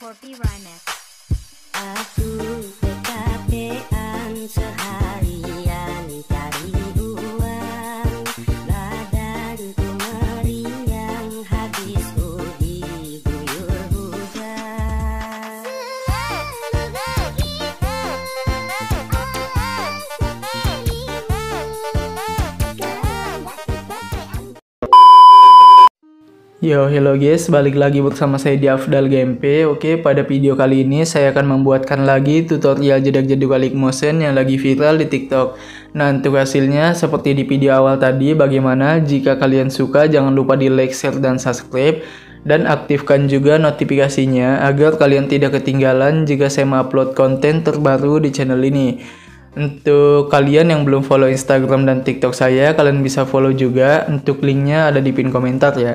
Korpi Rhymex. Aku kecapean seharian cari uang, badanku meriang habis uji guyur hujan. Yo, hello guys, balik lagi bersama saya di Afdal Gameplay. Oke, pada video kali ini saya akan membuatkan lagi tutorial jedak-jeduk League Motion yang lagi viral di TikTok. Nah, untuk hasilnya seperti di video awal tadi, bagaimana jika kalian suka jangan lupa di like, share, dan subscribe. Dan aktifkan juga notifikasinya agar kalian tidak ketinggalan jika saya upload konten terbaru di channel ini. Untuk kalian yang belum follow Instagram dan TikTok saya, kalian bisa follow juga. Untuk linknya ada di pin komentar ya.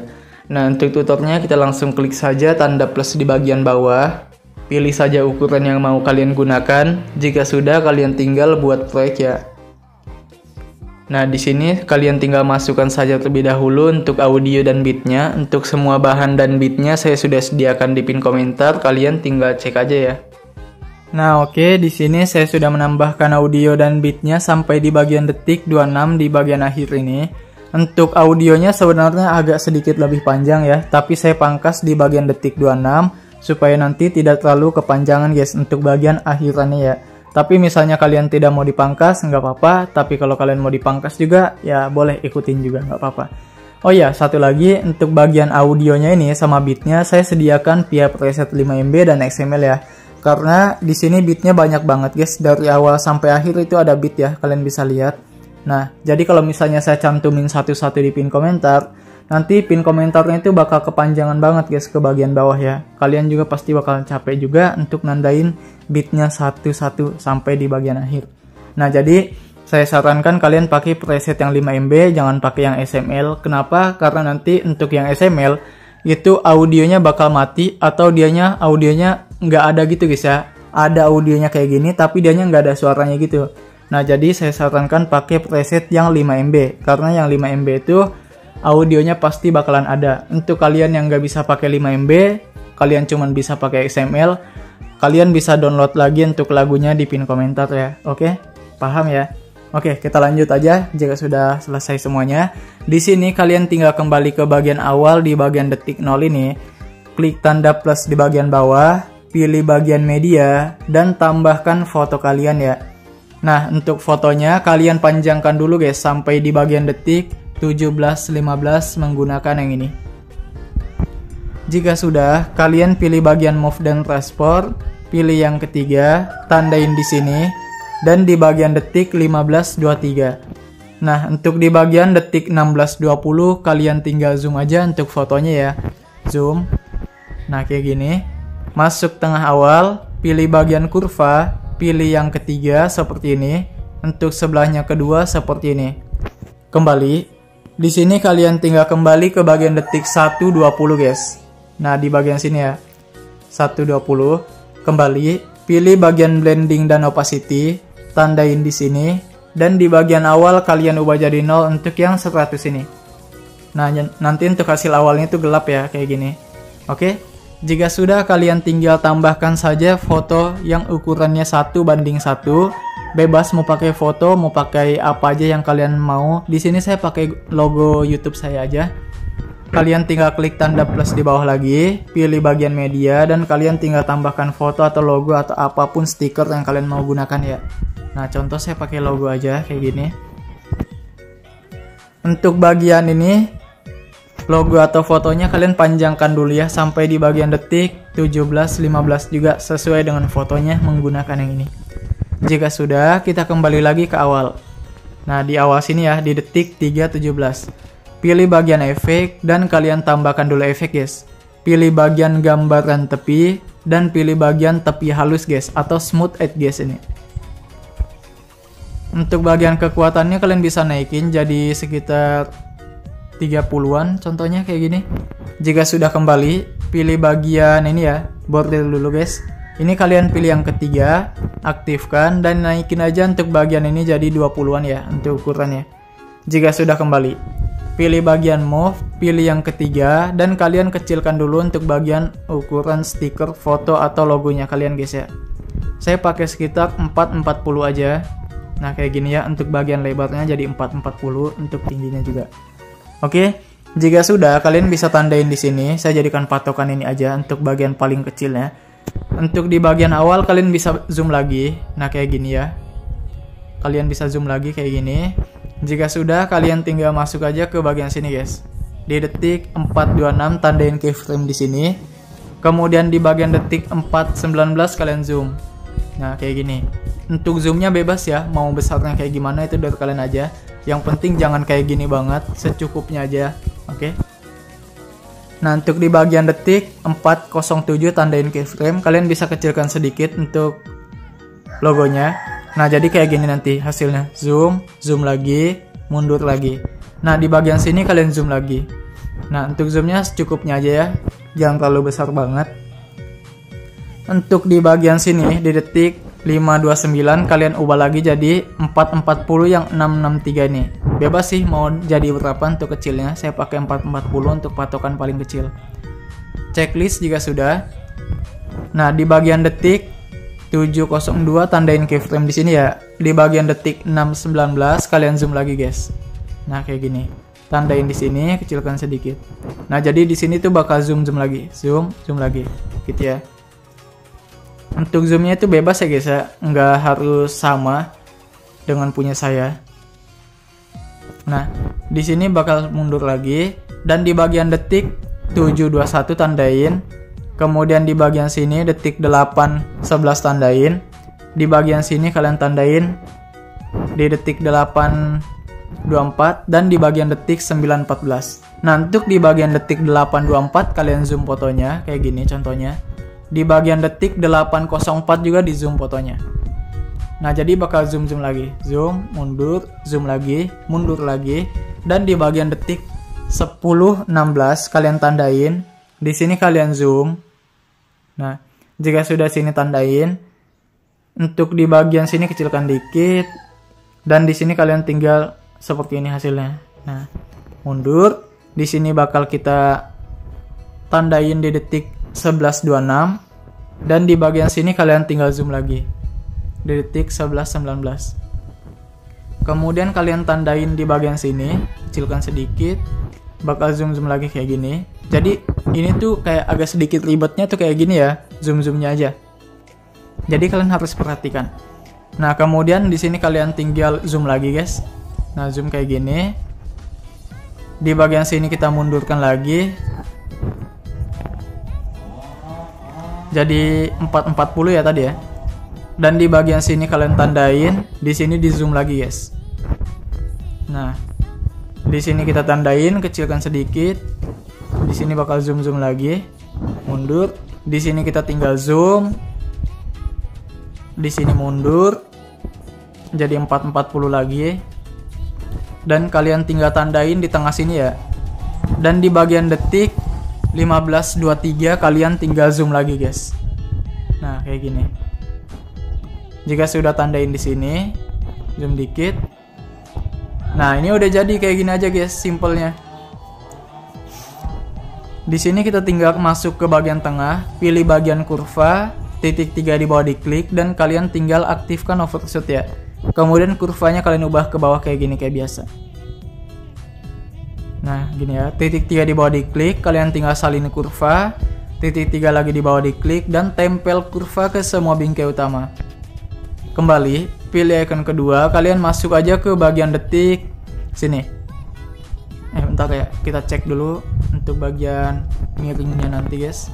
Nah, untuk tutornya kita langsung klik saja tanda plus di bagian bawah. Pilih saja ukuran yang mau kalian gunakan. Jika sudah, kalian tinggal buat proyek ya. Nah, di sini kalian tinggal masukkan saja terlebih dahulu untuk audio dan beatnya. Untuk semua bahan dan beatnya saya sudah sediakan di pin komentar. Kalian tinggal cek aja ya. Nah, oke, di sini saya sudah menambahkan audio dan beatnya sampai di bagian detik 26 di bagian akhir ini. Untuk audionya sebenarnya agak sedikit lebih panjang ya, tapi saya pangkas di bagian detik 26 supaya nanti tidak terlalu kepanjangan guys untuk bagian akhirannya ya. Tapi misalnya kalian tidak mau dipangkas nggak apa-apa, tapi kalau kalian mau dipangkas juga ya boleh ikutin juga nggak apa-apa. Oh ya, satu lagi untuk bagian audionya ini sama beatnya saya sediakan via preset 5 MB dan XML ya. Karena di sini beatnya banyak banget guys, dari awal sampai akhir itu ada beat ya, kalian bisa lihat. Nah, jadi kalau misalnya saya cantumin satu-satu di pin komentar, nanti pin komentarnya itu bakal kepanjangan banget guys ke bagian bawah ya. Kalian juga pasti bakal capek juga untuk nandain beatnya satu-satu sampai di bagian akhir. Nah, jadi saya sarankan kalian pakai preset yang 5 MB, jangan pakai yang XML. Kenapa? Karena nanti untuk yang XML itu audionya bakal mati atau audionya nggak ada gitu guys ya. Ada audionya kayak gini tapi dianya nggak ada suaranya gitu. Nah, jadi saya sarankan pakai preset yang 5 MB. Karena yang 5 MB itu audionya pasti bakalan ada. Untuk kalian yang nggak bisa pakai 5 MB, kalian cuman bisa pakai XML, kalian bisa download lagi untuk lagunya di pin komentar ya. Oke? Paham ya? Oke, kita lanjut aja jika sudah selesai semuanya. Di sini kalian tinggal kembali ke bagian awal di bagian detik 0 ini. Klik tanda plus di bagian bawah, pilih bagian media, dan tambahkan foto kalian ya. Nah, untuk fotonya kalian panjangkan dulu guys sampai di bagian detik 17-15 menggunakan yang ini. Jika sudah, kalian pilih bagian move dan transport, pilih yang ketiga, tandain di sini, dan di bagian detik 15-23. Nah, untuk di bagian detik 16-20 kalian tinggal zoom aja untuk fotonya ya. Zoom. Nah, kayak gini. Masuk tengah awal, pilih bagian kurva, pilih yang ketiga seperti ini. Untuk sebelahnya kedua seperti ini. Kembali. Di sini kalian tinggal kembali ke bagian detik 1.20 guys. Nah, di bagian sini ya. 1.20. Kembali. Pilih bagian blending dan opacity. Tandain di sini. Dan di bagian awal kalian ubah jadi 0 untuk yang 100 ini. Nah, nanti untuk hasil awalnya itu gelap ya. Kayak gini. Oke. Jika sudah, kalian tinggal tambahkan saja foto yang ukurannya 1:1. Bebas mau pakai foto, mau pakai apa aja yang kalian mau. Di sini saya pakai logo YouTube saya aja. Kalian tinggal klik tanda plus di bawah lagi, pilih bagian media, dan kalian tinggal tambahkan foto atau logo atau apapun stiker yang kalian mau gunakan ya. Nah, contoh saya pakai logo aja kayak gini. Untuk bagian ini, logo atau fotonya kalian panjangkan dulu ya sampai di bagian detik 17-15 juga sesuai dengan fotonya menggunakan yang ini. Jika sudah, kita kembali lagi ke awal. Nah, di awal sini ya, di detik 3.17. Pilih bagian efek dan kalian tambahkan dulu efek guys. Pilih bagian gambaran tepi dan pilih bagian tepi halus guys atau smooth edge guys ini. Untuk bagian kekuatannya kalian bisa naikin jadi sekitar 30-an contohnya kayak gini. Jika sudah kembali, pilih bagian ini ya, border dulu guys. Ini kalian pilih yang ketiga, aktifkan dan naikin aja untuk bagian ini jadi 20-an ya untuk ukurannya. Jika sudah kembali, pilih bagian move, pilih yang ketiga, dan kalian kecilkan dulu untuk bagian ukuran stiker, foto, atau logonya kalian guys ya. Saya pakai sekitar 440 aja. Nah kayak gini ya, untuk bagian lebarnya jadi 440, untuk tingginya juga. Oke, jika sudah kalian bisa tandain di sini. Saya jadikan patokan ini aja untuk bagian paling kecilnya. Untuk di bagian awal kalian bisa zoom lagi. Nah kayak gini ya. Kalian bisa zoom lagi kayak gini. Jika sudah, kalian tinggal masuk aja ke bagian sini guys. Di detik 426 tandain keyframe di sini. Kemudian di bagian detik 419 kalian zoom. Nah kayak gini. Untuk zoomnya bebas ya, mau besarnya kayak gimana itu dari kalian aja. Yang penting jangan kayak gini banget, secukupnya aja. Oke. Nah untuk di bagian detik 407 tandain keyframe, kalian bisa kecilkan sedikit untuk logonya. Nah jadi kayak gini nanti hasilnya. Zoom, zoom lagi, mundur lagi. Nah di bagian sini kalian zoom lagi. Nah untuk zoomnya secukupnya aja ya, jangan terlalu besar banget. Untuk di bagian sini di detik 529 kalian ubah lagi jadi 440 yang 663 nih. Bebas sih mau jadi berapa untuk kecilnya. Saya pakai 440 untuk patokan paling kecil. Checklist jika sudah. Nah di bagian detik 702 tandain keyframe di sini ya. Di bagian detik 619 kalian zoom lagi guys. Nah kayak gini. Tandain di sini, kecilkan sedikit. Nah jadi di sini tuh bakal zoom lagi, zoom lagi, gitu ya. Untuk zoomnya itu bebas ya guys ya, nggak harus sama dengan punya saya. Nah di sini bakal mundur lagi dan di bagian detik 721 tandain. Kemudian di bagian sini detik 811 tandain. Di bagian sini kalian tandain di detik 824 dan di bagian detik 914. Nah untuk di bagian detik 824 kalian zoom fotonya kayak gini contohnya. Di bagian detik 804 juga di zoom fotonya. Nah jadi bakal zoom lagi, zoom, mundur, zoom lagi, mundur lagi. Dan di bagian detik 1016 kalian tandain. Di sini kalian zoom. Nah jika sudah sini tandain. Untuk di bagian sini kecilkan dikit. Dan di sini kalian tinggal seperti ini hasilnya. Nah mundur. Di sini bakal kita tandain di detik 1126 dan di bagian sini kalian tinggal zoom lagi di detik 1119. Kemudian kalian tandain di bagian sini, kecilkan sedikit, bakal zoom lagi kayak gini. Jadi ini tuh kayak agak sedikit ribetnya tuh kayak gini ya, zoomnya aja. Jadi kalian harus perhatikan. Nah kemudian di sini kalian tinggal zoom lagi guys. Nah zoom kayak gini. Di bagian sini kita mundurkan lagi. Jadi 440 ya tadi ya. Dan di bagian sini kalian tandain, di sini di zoom lagi guys. Nah, di sini kita tandain, kecilkan sedikit. Di sini bakal zoom lagi, mundur. Di sini kita tinggal zoom. Di sini mundur. Jadi 440 lagi. Dan kalian tinggal tandain di tengah sini ya. Dan di bagian detik 1523 kalian tinggal zoom lagi guys. Nah kayak gini. Jika sudah tandain di sini, zoom dikit. Nah ini udah jadi kayak gini aja guys, simpelnya. Di sini kita tinggal masuk ke bagian tengah, pilih bagian kurva, titik 3 di bawah diklik dan kalian tinggal aktifkan overshoot ya. Kemudian kurvanya kalian ubah ke bawah kayak gini kayak biasa. Nah gini ya, titik 3 di bawah diklik, kalian tinggal salin kurva, titik 3 lagi di bawah diklik, dan tempel kurva ke semua bingkai utama. Kembali, pilih icon kedua, kalian masuk aja ke bagian detik, sini. Bentar ya, kita cek dulu untuk bagian miringnya nanti guys.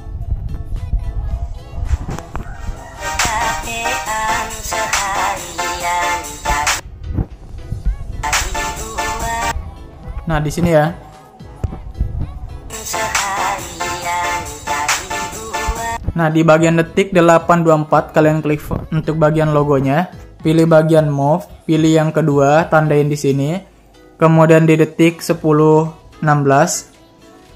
Nah di sini ya. Nah di bagian detik 824 kalian klik untuk bagian logonya, pilih bagian move, pilih yang kedua, tandain di sini. Kemudian di detik 1016,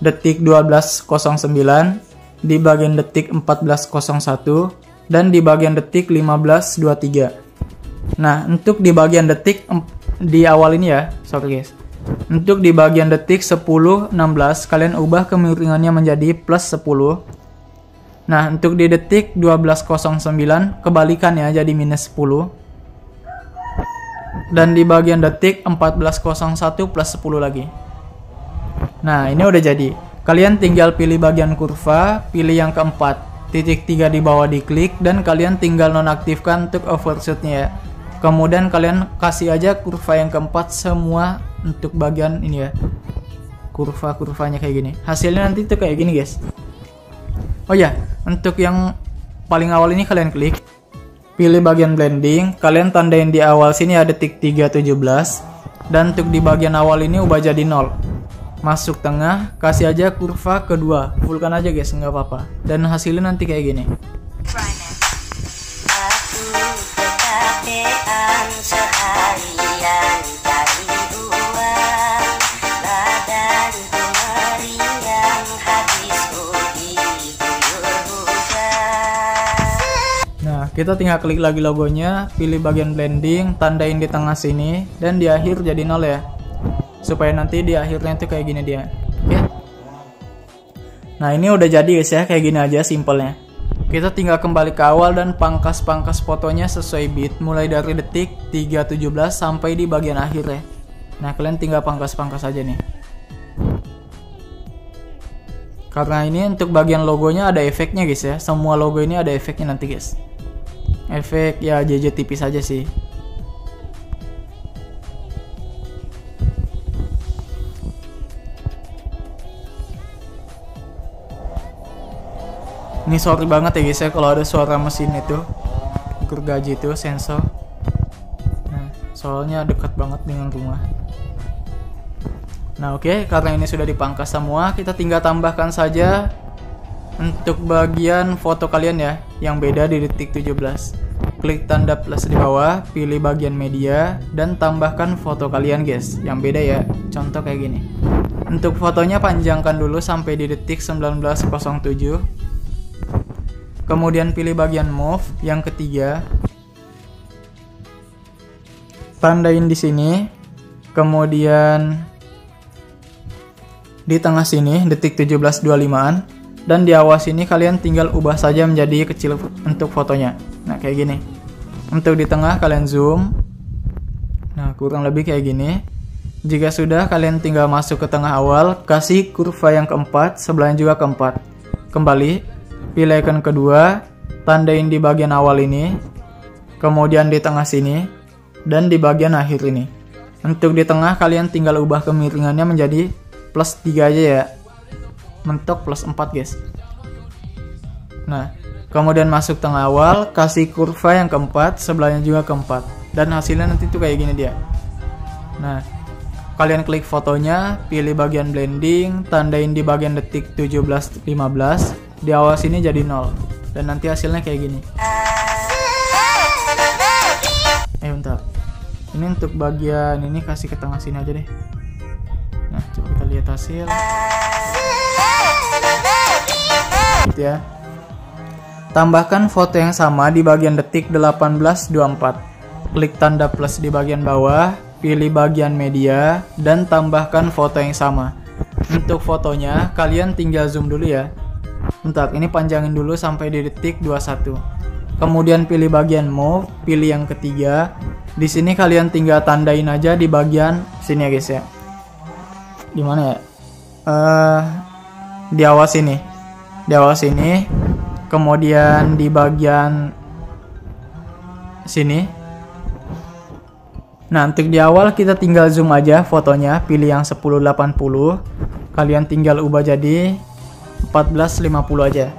detik 1209, di bagian detik 1401 dan di bagian detik 1523. Nah untuk di bagian detik di awal ini ya, sorry guys. Untuk di bagian detik 10, 16 kalian ubah kemiringannya menjadi plus 10. Nah, untuk di detik 12.09 kebalikannya jadi minus 10. Dan di bagian detik 14.01 plus 10 lagi. Nah, ini udah jadi. Kalian tinggal pilih bagian kurva, pilih yang keempat, titik 3 di bawah diklik, dan kalian tinggal nonaktifkan untuk overshootnya ya. Kemudian kalian kasih aja kurva yang keempat semua untuk bagian ini ya. Kurva-kurvanya kayak gini. Hasilnya nanti tuh kayak gini guys. Oh ya, untuk yang paling awal ini kalian klik, pilih bagian blending, kalian tandain di awal sini ada detik 3.17, dan untuk di bagian awal ini ubah jadi 0. Masuk tengah, kasih aja kurva kedua, fullkan aja guys, nggak apa-apa. Dan hasilnya nanti kayak gini. Aku kecapean seharian cari uang, badanku meriang habis uji guyur hujan. Nah, kita tinggal klik lagi logonya, pilih bagian blending, tandain di tengah sini, dan di akhir jadi 0 ya. Supaya nanti di akhirnya itu kayak gini dia. Oke. Nah, ini udah jadi guys ya, kayak gini aja simpelnya. Kita tinggal kembali ke awal dan pangkas-pangkas fotonya sesuai bit, mulai dari detik 3.17 sampai di bagian akhir ya. Nah, kalian tinggal pangkas-pangkas aja nih. Karena ini untuk bagian logonya ada efeknya guys ya. Semua logo ini ada efeknya nanti guys. Efek ya JJ tipis aja sih. Ini sorry banget ya guys ya kalau ada suara mesin itu, gergaji itu, sensor. Nah, soalnya dekat banget dengan rumah. Nah oke, karena ini sudah dipangkas semua, kita tinggal tambahkan saja untuk bagian foto kalian ya, yang beda di detik 17. Klik tanda plus di bawah, pilih bagian media, dan tambahkan foto kalian guys, yang beda ya, contoh kayak gini. Untuk fotonya panjangkan dulu sampai di detik 19.07. Kemudian pilih bagian move yang ketiga, tandain di sini, kemudian di tengah sini detik 17.25an, dan di awal sini kalian tinggal ubah saja menjadi kecil untuk fotonya. Nah kayak gini. Untuk di tengah kalian zoom. Nah kurang lebih kayak gini. Jika sudah, kalian tinggal masuk ke tengah awal, kasih kurva yang keempat, sebelahnya juga keempat. Kembali, pilih icon kedua, tandain di bagian awal ini, kemudian di tengah sini, dan di bagian akhir ini. Untuk di tengah kalian tinggal ubah kemiringannya menjadi plus 3 aja ya. Mentok plus 4 guys. Nah, kemudian masuk tengah awal, kasih kurva yang keempat, sebelahnya juga keempat. Dan hasilnya nanti tuh kayak gini dia. Nah, kalian klik fotonya, pilih bagian blending, tandain di bagian detik 17.15. Di awal sini jadi 0, dan nanti hasilnya kayak gini. Bentar, ini untuk bagian ini kasih ke tengah sini aja deh. Nah coba kita lihat hasil gitu ya. Tambahkan foto yang sama di bagian detik 18.24. Klik tanda plus di bagian bawah, pilih bagian media, dan tambahkan foto yang sama. Untuk fotonya kalian tinggal zoom dulu ya. Bentar, ini panjangin dulu sampai di detik 21. Kemudian pilih bagian move, pilih yang ketiga. Di sini kalian tinggal tandain aja di bagian sini ya guys ya. Di mana ya? Di awal sini. Di awal sini. Kemudian di bagian sini. Nah, untuk di awal kita tinggal zoom aja fotonya, pilih yang 1080. Kalian tinggal ubah jadi 1450 aja.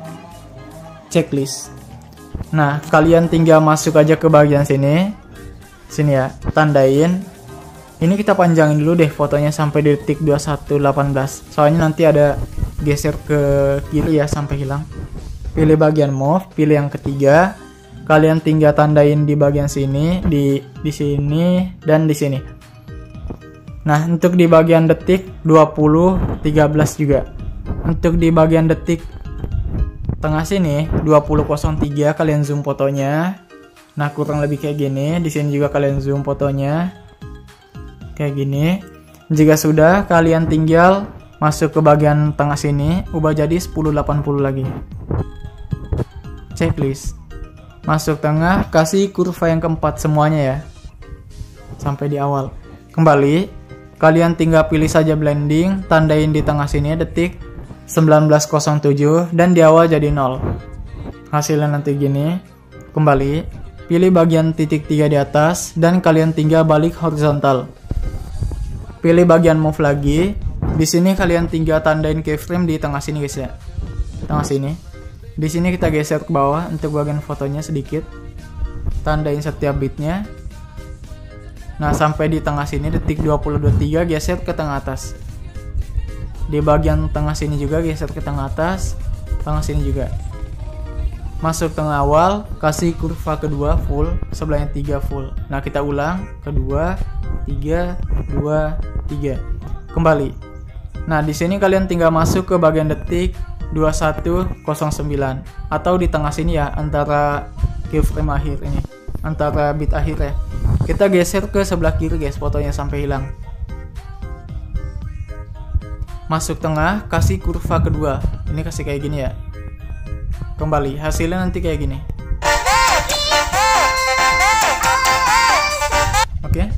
Checklist. Nah, kalian tinggal masuk aja ke bagian sini. Sini ya, tandain. Ini kita panjangin dulu deh fotonya sampai di detik 21.18. Soalnya nanti ada geser ke kiri ya sampai hilang. Pilih bagian move, pilih yang ketiga. Kalian tinggal tandain di bagian sini, di sini, dan di sini. Nah, untuk di bagian detik 20.13 juga. Untuk di bagian detik tengah sini 20.03 kalian zoom fotonya. Nah, kurang lebih kayak gini. Di sini juga kalian zoom fotonya kayak gini. Jika sudah, kalian tinggal masuk ke bagian tengah sini, ubah jadi 1080 lagi. Checklist. Masuk tengah, kasih kurva yang keempat semuanya ya. Sampai di awal. Kembali, kalian tinggal pilih saja blending, tandain di tengah sini detik 1907 dan di awal jadi 0. Hasilnya nanti gini. Kembali, pilih bagian titik 3 di atas dan kalian tinggal balik horizontal. Pilih bagian move lagi. Di sini kalian tinggal tandain keyframe di tengah sini guys ya. Tengah sini. Di sini kita geser ke bawah untuk bagian fotonya sedikit. Tandain setiap bitnya. Nah, sampai di tengah sini detik 2023 geser ke tengah atas. Di bagian tengah sini juga geser ke tengah atas. Tengah sini juga. Masuk tengah awal, kasih kurva kedua full, sebelahnya 3 full. Nah, kita ulang, kedua, 3, 2, 3. Kembali. Nah, di sini kalian tinggal masuk ke bagian detik 2109 atau di tengah sini ya, antara keyframe akhir ini, antara bit akhir ya. Kita geser ke sebelah kiri guys, fotonya sampai hilang. Masuk tengah, kasih kurva kedua. Ini kasih kayak gini ya. Kembali, hasilnya nanti kayak gini. Oke.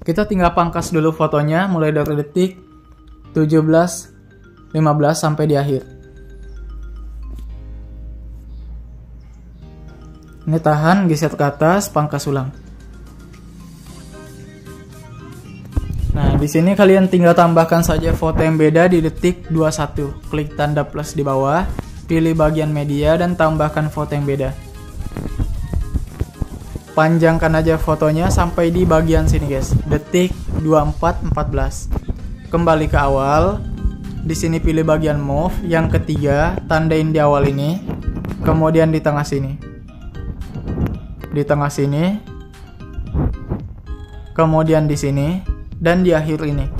Kita tinggal pangkas dulu fotonya mulai dari detik 17:15 sampai di akhir. Ini tahan, geser ke atas, pangkas ulang. Nah, di sini kalian tinggal tambahkan saja foto yang beda di detik 21. Klik tanda plus di bawah, pilih bagian media dan tambahkan foto yang beda. Panjangkan aja fotonya sampai di bagian sini guys, detik 24:14. Kembali ke awal. Di sini pilih bagian move, yang ketiga tandain di awal ini, kemudian di tengah sini. Di tengah sini. Kemudian di sini dan di akhir ini.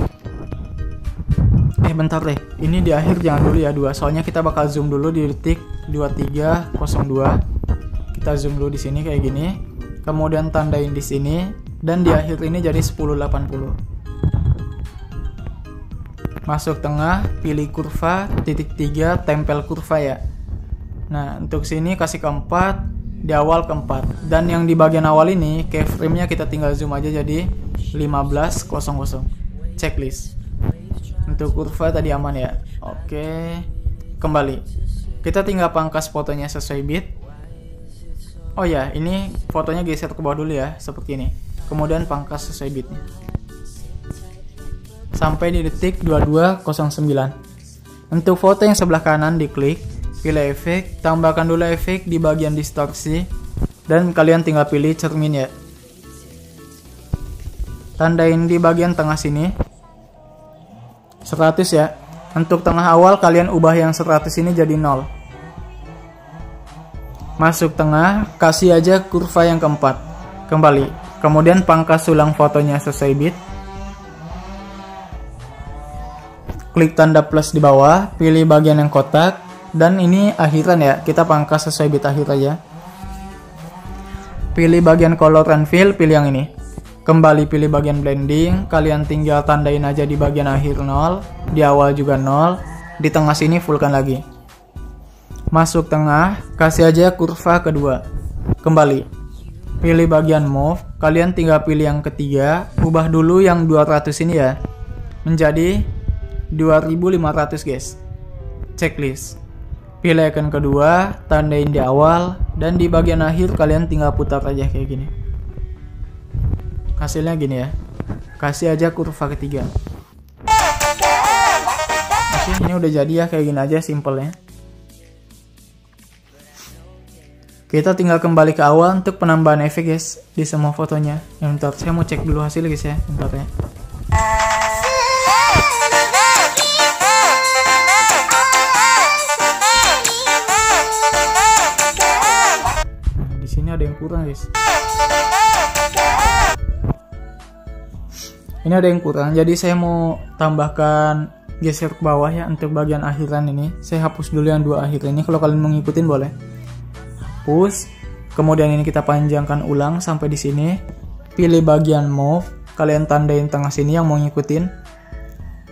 Bentar deh. Ini di akhir jangan dulu ya 2, soalnya kita bakal zoom dulu di detik 23:02. Kita zoom dulu di sini kayak gini. Kemudian tandain di sini dan di akhir ini jadi 1080. Masuk tengah, pilih kurva, titik 3, tempel kurva ya. Nah, untuk sini kasih keempat, di awal keempat. Dan yang di bagian awal ini, keyframe-nya kita tinggal zoom aja jadi 15:00. Checklist. Untuk kurva tadi aman ya. Oke. Kembali. Kita tinggal pangkas fotonya sesuai bit. Oh ya, ini fotonya geser ke bawah dulu ya, seperti ini. Kemudian pangkas sesuai bitnya. Sampai di detik 22:09. Untuk foto yang sebelah kanan diklik, pilih efek, tambahkan dulu efek di bagian distorsi, dan kalian tinggal pilih cermin ya. Tandain di bagian tengah sini 100 ya. Untuk tengah awal kalian ubah yang 100 ini jadi 0. Masuk tengah, kasih aja kurva yang keempat. Kembali. Kemudian pangkas ulang fotonya sesuai bit. Klik tanda plus di bawah, pilih bagian yang kotak, dan ini akhiran ya, kita pangkas sesuai bit akhir aja. Pilih bagian color and fill, pilih yang ini. Kembali pilih bagian blending, kalian tinggal tandain aja di bagian akhir 0, di awal juga 0, di tengah sini fullkan lagi. Masuk tengah, kasih aja kurva kedua. Kembali. Pilih bagian move, kalian tinggal pilih yang ketiga, ubah dulu yang 200 ini ya, menjadi 2500 guys. Checklist. Pilih icon kedua, tandain di awal, dan di bagian akhir kalian tinggal putar aja kayak gini. Hasilnya gini ya. Kasih aja kurva ketiga. Oke, ini udah jadi ya, kayak gini aja simpelnya. Kita tinggal kembali ke awal untuk penambahan efek guys di semua fotonya. Bentar, saya mau cek dulu hasil guys ya. Bentar ya. Di sini ada yang kurang guys. Ini ada yang kurang, jadi saya mau tambahkan geser ke bawah ya untuk bagian akhiran ini. Saya hapus dulu yang 2 akhir ini, kalau kalian mau ngikutin boleh. Hapus, kemudian ini kita panjangkan ulang sampai di sini. pilih bagian move, kalian tandain tengah sini yang mau ngikutin.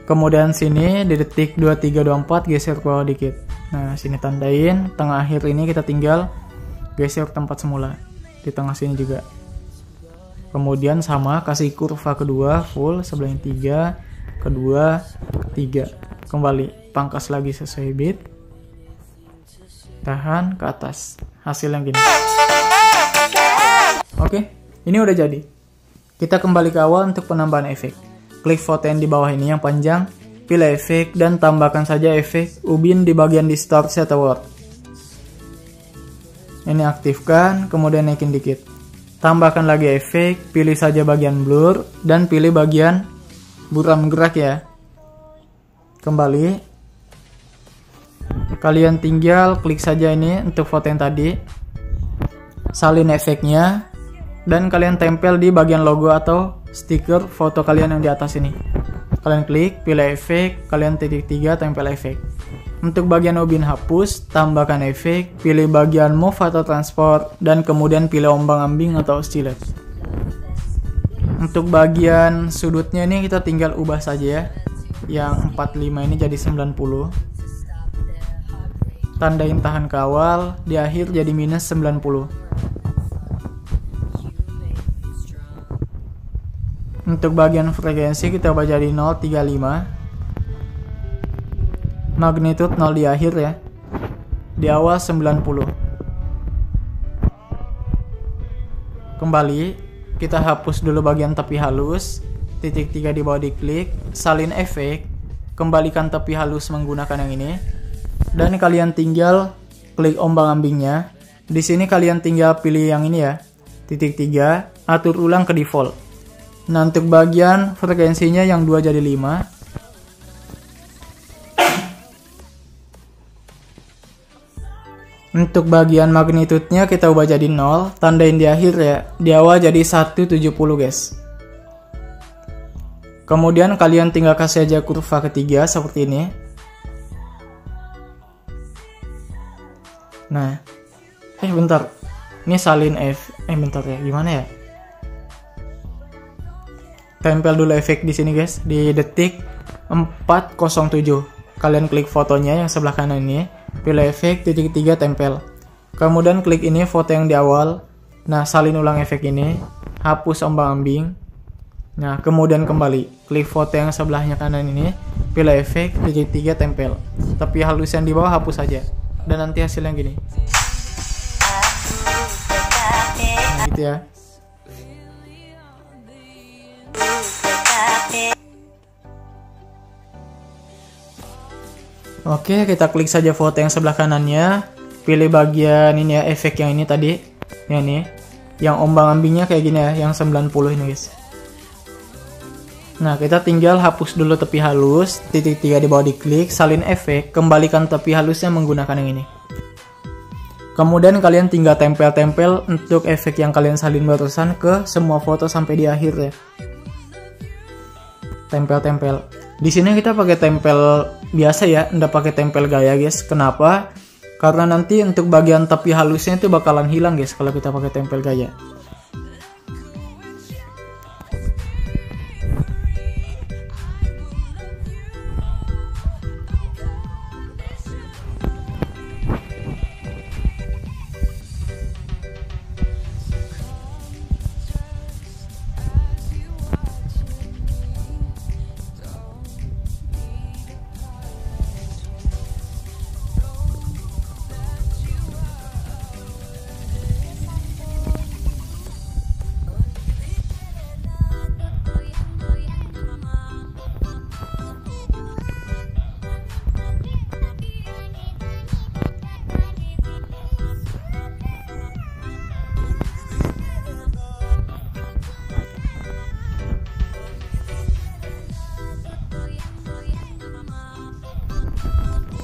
Kemudian sini di detik 2324 geser ke bawah dikit. Nah, sini tandain, tengah akhir ini kita tinggal geser tempat semula. Di tengah sini juga. Kemudian sama, kasih kurva kedua full sebelah yang 3, kedua, 3. Kembali, pangkas lagi sesuai beat. Tahan ke atas. Hasil yang gini. Oke, ini udah jadi. Kita kembali ke awal untuk penambahan efek. Klik foto yang di bawah ini yang panjang, pilih efek dan tambahkan saja efek ubin di bagian di start set award. Ini aktifkan, kemudian naikin dikit. Tambahkan lagi efek, pilih saja bagian blur dan pilih bagian buram gerak ya. Kembali. Kalian tinggal klik saja ini untuk foto yang tadi. Salin efeknya dan kalian tempel di bagian logo atau stiker foto kalian yang di atas ini. Kalian klik, pilih efek, kalian titik 3 tempel efek. Untuk bagian ubin hapus, tambahkan efek, pilih bagian move atau transport, dan kemudian pilih ombang-ambing atau oscillate. Untuk bagian sudutnya ini kita tinggal ubah saja ya. Yang 45 ini jadi 90. Tandain tahan ke awal, di akhir jadi minus 90. Untuk bagian frekuensi kita ubah jadi 035. Magnitude 0 di akhir ya. Di awal 90. Kembali, kita hapus dulu bagian tepi halus. Titik 3 di bawah diklik, salin efek, kembalikan tepi halus menggunakan yang ini. Dan kalian tinggal klik ombang-ambingnya. Di sini kalian tinggal pilih yang ini ya. Titik 3, atur ulang ke default. Nah, untuk bagian frekuensinya yang 2 jadi 5. Untuk bagian magnitudenya kita ubah jadi 0, tandain di akhir ya. Di awal jadi 170 guys. Kemudian kalian tinggal kasih aja kurva ketiga seperti ini. Nah, bentar. Ini salin bentar ya. Gimana ya? Tempel dulu efek di sini guys, di detik 407. Kalian klik fotonya yang sebelah kanan ini, pilih efek titik 3 tempel. Kemudian klik ini foto yang di awal. Nah, salin ulang efek ini, hapus ombang-ambing. Nah, kemudian kembali, klik foto yang sebelahnya kanan ini, pilih efek titik 3 tempel. Tapi halus yang di bawah hapus saja. Dan nanti hasilnya gini. Nah, gitu ya. Oke, kita klik saja foto yang sebelah kanannya, pilih bagian ini ya, efek yang ini tadi, yang ini, yang ombang-ambingnya kayak gini ya, yang 90 ini guys. Nah, kita tinggal hapus dulu tepi halus, titik 3 di bawah diklik, salin efek, kembalikan tepi halusnya menggunakan yang ini. Kemudian kalian tinggal tempel-tempel untuk efek yang kalian salin barusan ke semua foto sampai di akhir ya. Tempel-tempel. Di sini kita pakai tempel biasa ya, nggak pakai tempel gaya guys. Kenapa? Karena nanti untuk bagian tepi halusnya itu bakalan hilang guys kalau kita pakai tempel gaya.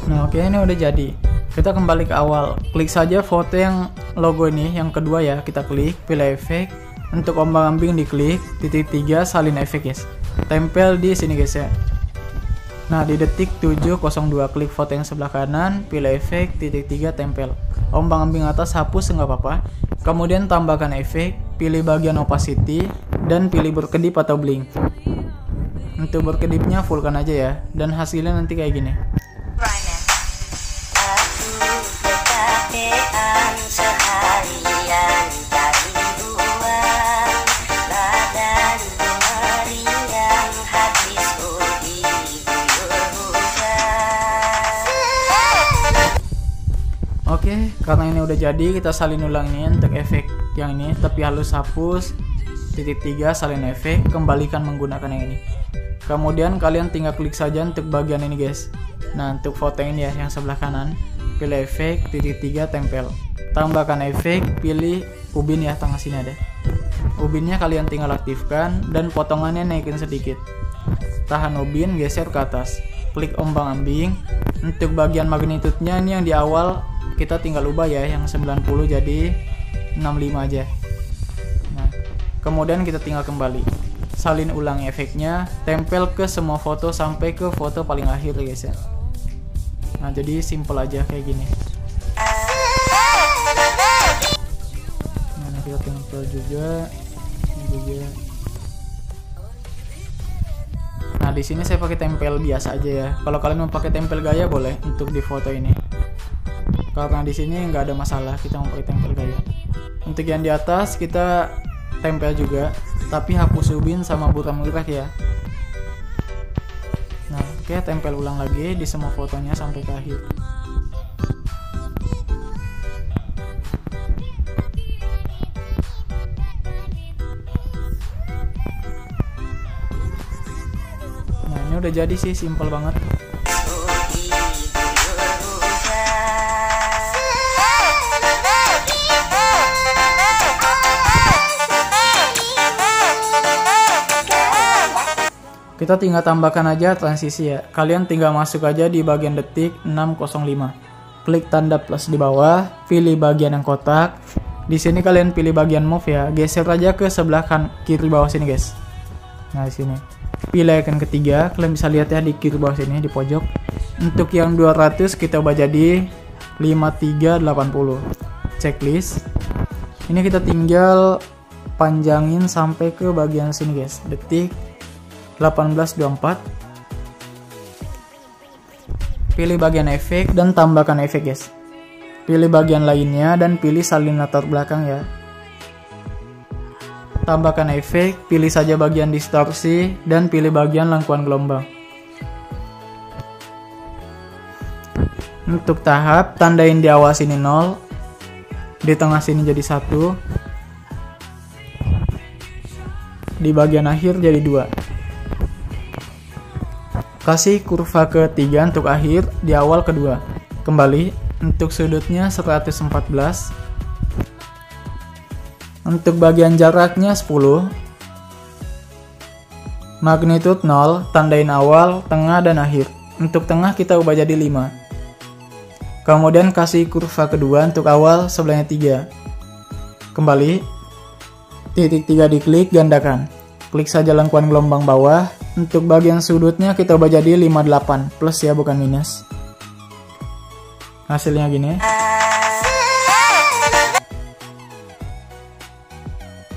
Nah, oke, ini udah jadi. Kita kembali ke awal. Klik saja foto yang logo ini, yang kedua ya. Kita klik, pilih efek. Untuk ombang-ambing diklik, titik 3 salin efek guys. Tempel di sini guys ya. Nah, di detik 702 klik foto yang sebelah kanan, pilih efek, titik 3 tempel. Ombang-ambing atas hapus nggak apa-apa. Kemudian tambahkan efek, pilih bagian opacity, dan pilih berkedip atau blink. Untuk berkedipnya fullkan aja ya, dan hasilnya nanti kayak gini. Aku kecapean seharian cari uang, badanku meriang habis ubi guyur hujan. Oke, karena ini udah jadi, kita salin ulang ini untuk efek yang ini, tepi halus hapus, titik 3 salin efek, kembalikan menggunakan yang ini. Kemudian kalian tinggal klik saja untuk bagian ini guys. Nah, untuk foto ini ya, yang sebelah kanan, pilih efek, titik 3 tempel. Tambahkan efek, pilih ubin ya, tengah sini ada. Ubinnya kalian tinggal aktifkan dan potongannya naikin sedikit. Tahan ubin, geser ke atas. Klik ombang-ambing. Untuk bagian magnitude-nya ini yang di awal kita tinggal ubah ya, yang 90 jadi 65 aja. Nah, kemudian kita tinggal kembali. Salin ulang efeknya, tempel ke semua foto sampai ke foto paling akhir ya guys ya. Nah, jadi simple aja kayak gini. Nah, kita tempel juga, ini juga. Nah, di sini saya pakai tempel biasa aja ya. Kalau kalian mau pakai tempel gaya boleh untuk di foto ini. Karena di sini nggak ada masalah, kita mau pakai tempel gaya. Untuk yang di atas kita tempel juga, tapi hapus ubin sama buram gerak ya. Nah, oke, tempel ulang lagi di semua fotonya sampai ke akhir. Nah, ini udah jadi sih, simple banget. Kita tinggal tambahkan aja transisi ya. Kalian tinggal masuk aja di bagian detik 605. Klik tanda plus di bawah, pilih bagian yang kotak. Di sini kalian pilih bagian move ya. Geser aja ke sebelah kiri bawah sini guys. Nah, di sini. Pilih icon ketiga, kalian bisa lihat ya di kiri bawah sini di pojok. Untuk yang 200 kita ubah jadi 5380. Checklist. Ini kita tinggal panjangin sampai ke bagian sini guys. Detik 1824. Pilih bagian efek dan tambahkan efek guys. Pilih bagian lainnya dan pilih salin latar belakang ya. Tambahkan efek, pilih saja bagian distorsi dan pilih bagian lengkuan gelombang. Untuk tahap, tandain di awal sini 0, di tengah sini jadi 1, di bagian akhir jadi 2. Kasih kurva ketiga untuk akhir, di awal kedua. Kembali, untuk sudutnya 114. Untuk bagian jaraknya 10. Magnitude 0, tandain awal, tengah, dan akhir. Untuk tengah kita ubah jadi 5. Kemudian kasih kurva kedua untuk awal, sebelahnya 3. Kembali, titik 3 diklik, gandakan. Klik saja lengkuan gelombang bawah. Untuk bagian sudutnya kita ubah jadi 58 plus ya, bukan minus. Hasilnya gini.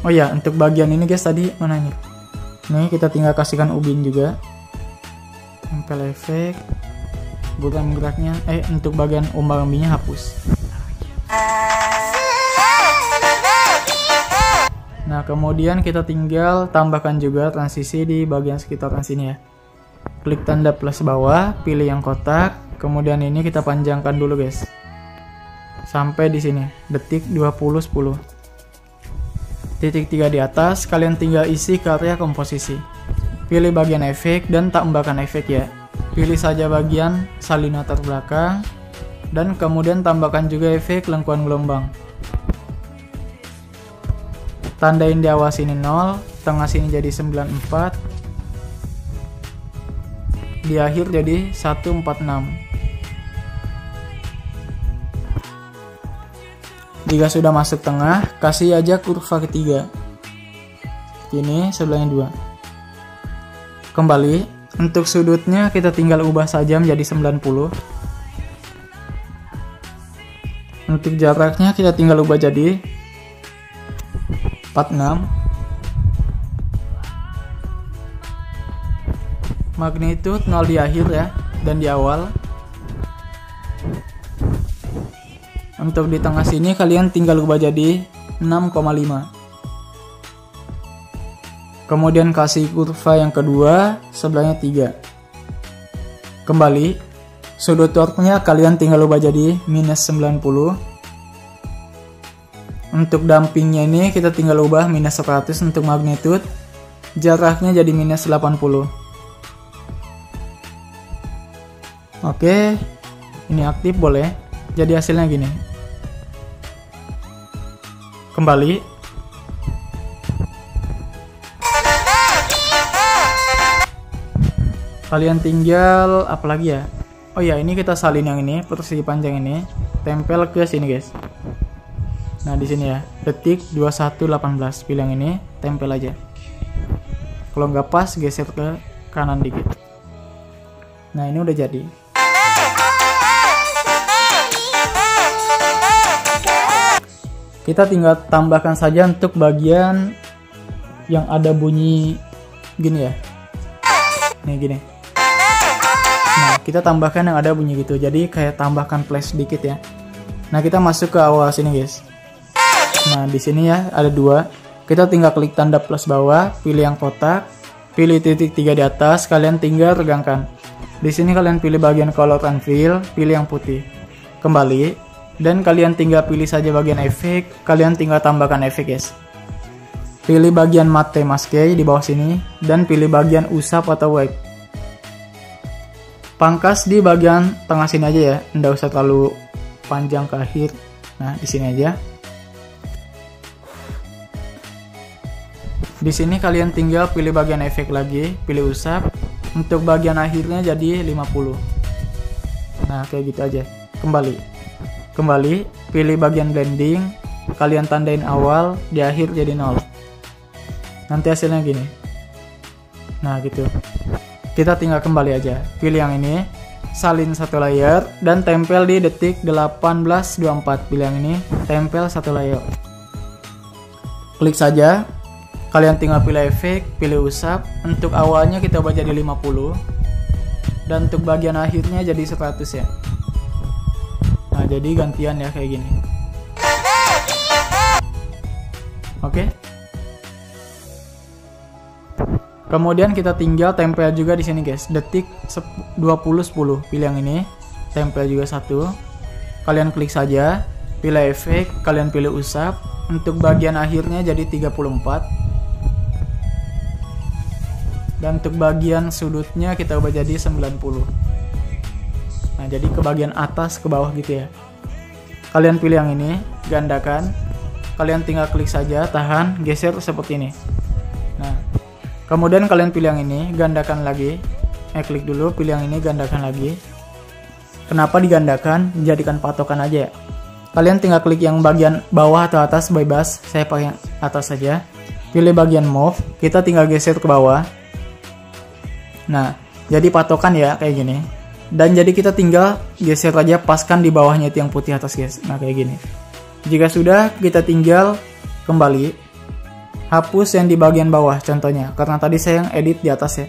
Oh ya, untuk bagian ini guys tadi mana ini? Nih kita tinggal kasihkan ubin juga. Tempel efek. Bukan geraknya. Untuk bagian ombang-ambingnya hapus. Nah, kemudian kita tinggal tambahkan juga transisi di bagian sekitaran sini ya. Klik tanda plus bawah, pilih yang kotak, kemudian ini kita panjangkan dulu guys. Sampai di sini, detik 2010. Titik 3 di atas, kalian tinggal isi karya komposisi. Pilih bagian efek dan tambahkan efek ya. Pilih saja bagian salin latar belakang dan kemudian tambahkan juga efek lengkuan gelombang. Tandain di awal sini 0, tengah sini jadi 94, di akhir jadi 146. Jika sudah masuk tengah, kasih aja kurva ketiga. Ini sebelahnya 2. Kembali, untuk sudutnya kita tinggal ubah saja menjadi 90. Untuk jaraknya kita tinggal ubah jadi 46. Magnitude 0 di akhir ya, dan di awal. Untuk di tengah sini kalian tinggal ubah jadi 6,5. Kemudian kasih kurva yang kedua, sebelahnya 3. Kembali, sudut torquenya kalian tinggal ubah jadi minus 90. Untuk dampingnya ini kita tinggal ubah minus 100 untuk magnitude. Jaraknya jadi minus 80. Oke, ini aktif boleh. Jadi hasilnya gini. Kembali. Kalian tinggal apa lagi ya? Oh ya, ini kita salin yang ini, persegi panjang ini, tempel ke sini guys. Nah di sini ya, detik 21.18, pilih yang ini, tempel aja. Kalau nggak pas, geser ke kanan dikit. Nah ini udah jadi. Kita tinggal tambahkan saja untuk bagian yang ada bunyi gini ya. Nih gini. Nah, kita tambahkan yang ada bunyi gitu. Jadi kayak tambahkan flash sedikit ya. Nah, kita masuk ke awal sini, guys. Nah, di sini ya ada 2. Kita tinggal klik tanda plus bawah, pilih yang kotak, pilih titik 3 di atas, kalian tinggal regangkan. Di sini kalian pilih bagian color and fill, pilih yang putih. Kembali, dan kalian tinggal pilih saja bagian efek, kalian tinggal tambahkan efek, guys. Pilih bagian matte maske di bawah sini, dan pilih bagian usap atau wipe. Pangkas di bagian tengah sini aja ya, nggak usah terlalu panjang ke akhir. Nah, di sini aja. Di sini kalian tinggal pilih bagian efek lagi, pilih usap. Untuk bagian akhirnya jadi 50. Nah, kayak gitu aja. Kembali, pilih bagian blending, kalian tandain awal, di akhir jadi 0. Nanti hasilnya gini. Nah, gitu. Kita tinggal kembali aja. Pilih yang ini, salin satu layer, dan tempel di detik 18.24. Pilih yang ini, tempel satu layer. Klik saja. Kalian tinggal pilih efek, pilih usap. Untuk awalnya kita ubah jadi 50. Dan untuk bagian akhirnya jadi 100 ya. Nah, jadi gantian ya kayak gini. Oke. Kemudian kita tinggal tempel juga di sini guys. Detik 20.10. Pilih yang ini, tempel juga satu. Kalian klik saja, pilih efek, kalian pilih usap. Untuk bagian akhirnya jadi 34. Dan untuk bagian sudutnya kita ubah jadi 90. Nah, jadi ke bagian atas ke bawah gitu ya. Kalian pilih yang ini, gandakan. Kalian tinggal klik saja, tahan, geser seperti ini. Nah, kemudian kalian pilih yang ini, gandakan lagi. Klik dulu, pilih yang ini, gandakan lagi. Kenapa digandakan? Jadikan patokan aja ya. Kalian tinggal klik yang bagian bawah atau atas, bebas. Saya pakai yang atas saja. Pilih bagian move, kita tinggal geser ke bawah. Nah, jadi patokan ya kayak gini. Dan jadi kita tinggal geser aja, paskan di bawahnya itu yang putih atas guys. Nah, kayak gini. Jika sudah, kita tinggal kembali. Hapus yang di bagian bawah contohnya, karena tadi saya yang edit di atas ya.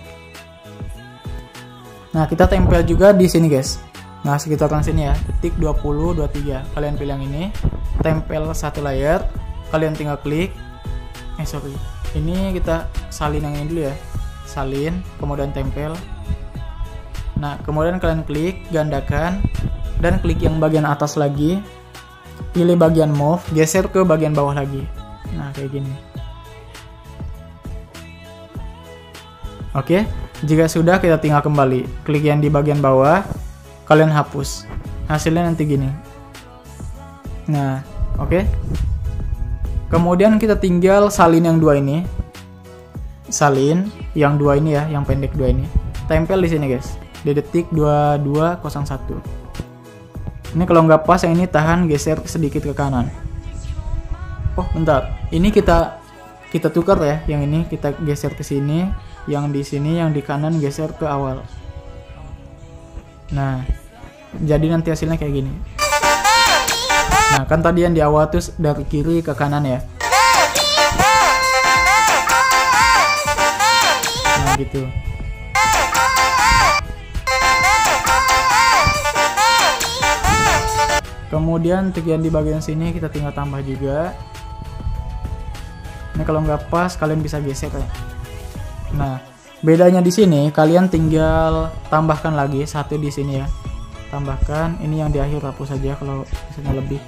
Nah, kita tempel juga di sini guys. Nah, sekitaran sini ya, detik 20.23. Kalian pilih yang ini, tempel satu layer. Kalian tinggal klik. Ini kita salin yang ini dulu ya. Salin, kemudian tempel. Nah, kemudian kalian klik, gandakan, dan klik yang bagian atas lagi. Pilih bagian move, geser ke bagian bawah lagi. Nah, kayak gini. Oke, jika sudah kita tinggal kembali. Klik yang di bagian bawah, kalian hapus. Hasilnya nanti gini. Nah, oke. Kemudian kita tinggal salin yang dua ini. Salin yang dua ini ya, yang pendek dua ini. Tempel di sini guys, di detik 22.01. Ini kalau nggak pas yang ini tahan, geser sedikit ke kanan. Oh bentar, ini kita tukar ya, yang ini kita geser ke sini, yang di sini, yang di kanan geser ke awal. Nah, jadi nanti hasilnya kayak gini. Nah, kan tadi yang di awal tuh dari kiri ke kanan ya. Nah gitu. Kemudian untuk yang di bagian sini kita tinggal tambah juga. Ini kalau nggak pas kalian bisa geser ya. Nah, bedanya di sini kalian tinggal tambahkan lagi satu di sini ya. Tambahkan, ini yang di akhir hapus saja kalau misalnya lebih.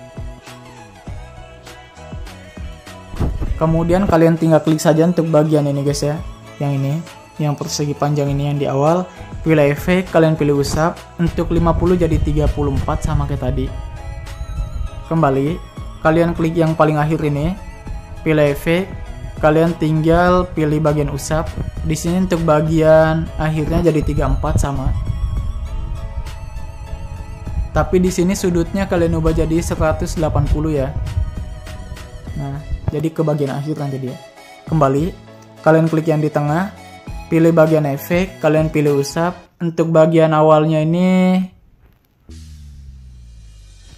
Kemudian kalian tinggal klik saja untuk bagian ini guys ya. Yang ini, yang persegi panjang ini yang di awal. Pilih efek, kalian pilih usap. Untuk 50 jadi 34 sama kayak tadi. Kembali, kalian klik yang paling akhir ini. Pilih efek, kalian tinggal pilih bagian usap. Di sini untuk bagian akhirnya jadi 34 sama. Tapi di sini sudutnya kalian ubah jadi 180 ya. Nah, jadi ke bagian akhir nanti dia. Kembali, kalian klik yang di tengah, pilih bagian efek, kalian pilih usap. Untuk bagian awalnya ini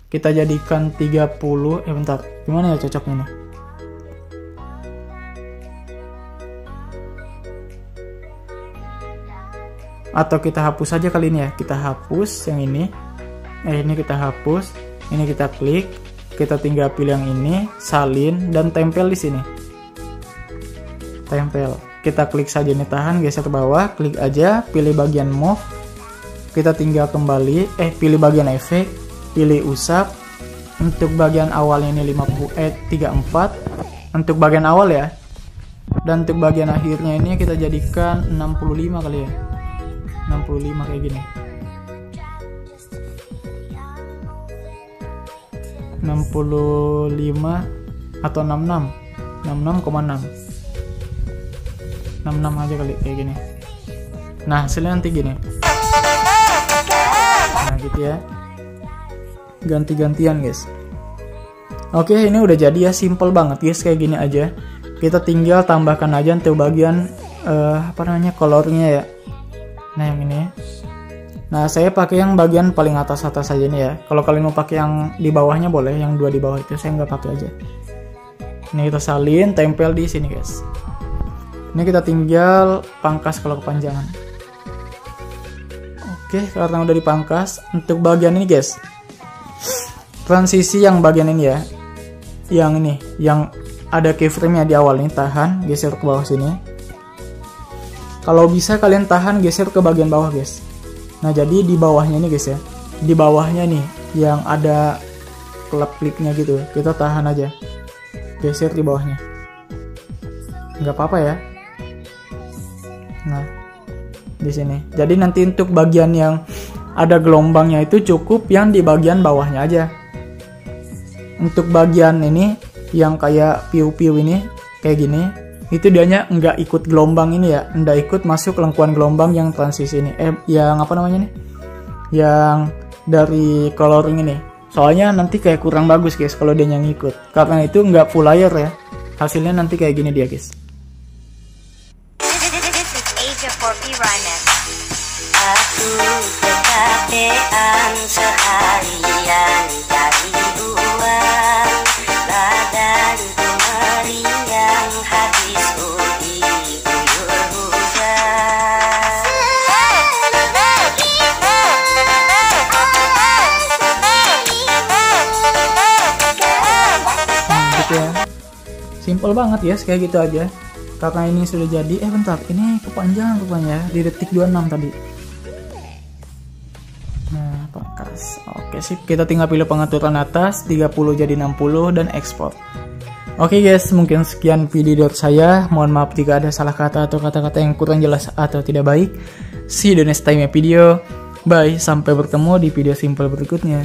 kita jadikan 30. Bentar, gimana ya cocoknya nih? Atau kita hapus saja kali ini ya. Kita hapus yang ini. Ini kita hapus. Ini kita klik. Kita tinggal pilih yang ini, salin dan tempel di sini. Tempel. Kita klik saja ini, tahan, geser ke bawah, klik aja, pilih bagian move. Kita tinggal kembali, pilih bagian efek, pilih usap. Untuk bagian awalnya ini 34. Untuk bagian awal ya. Dan untuk bagian akhirnya ini kita jadikan 65 kali ya. 65 kayak gini. 65 atau 66. 66,6. 66 aja kali kayak gini. Nah, hasilnya nanti gini. Nah, gitu ya. Ganti-gantian, guys. Oke, ini udah jadi ya, simple banget, guys, kayak gini aja. Kita tinggal tambahkan aja untuk bagian colornya ya. Nah, yang ini. Nah, saya pakai yang bagian paling atas saja nih ya. Kalau kalian mau pakai yang di bawahnya boleh, yang dua di bawah itu saya nggak pakai aja. Ini kita salin, tempel di sini, guys. Ini kita tinggal pangkas kalau kepanjangan. Oke, karena udah dipangkas, untuk bagian ini, guys. Transisi yang bagian ini ya. Yang ini, yang ada keyframe-nya di awal nih, tahan, geser ke bawah sini. Kalau bisa kalian tahan, geser ke bagian bawah, guys. Nah, jadi di bawahnya nih, guys ya. Di bawahnya nih yang ada klip-klipnya gitu. Kita tahan aja. Geser di bawahnya. Nggak apa-apa ya. Nah, di sini. Jadi nanti untuk bagian yang ada gelombangnya itu cukup yang di bagian bawahnya aja. Untuk bagian ini yang kayak piu-piu ini kayak gini, itu dianya nggak ikut gelombang ini ya, nggak ikut masuk lengkuan gelombang yang transisi ini, yang apa namanya nih, yang dari coloring ini. Soalnya nanti kayak kurang bagus, guys, kalau dia yang ikut. Karena itu nggak full layer ya, hasilnya nanti kayak gini dia, guys. Aku kecapean seharian cari uang, badanku meriang habis uji guyur hujan. Gitu ya. Simple banget ya, kayak gitu aja. Karena ini sudah jadi, bentar, ini kepanjangan rupanya di detik 26 tadi. Nah, pangkas. Oke, sip. Kita tinggal pilih pengaturan atas, 30 jadi 60 dan ekspor. Oke, guys, mungkin sekian video dari saya. Mohon maaf jika ada salah kata atau kata-kata yang kurang jelas atau tidak baik. See you the next time ya video. Bye, sampai bertemu di video simple berikutnya.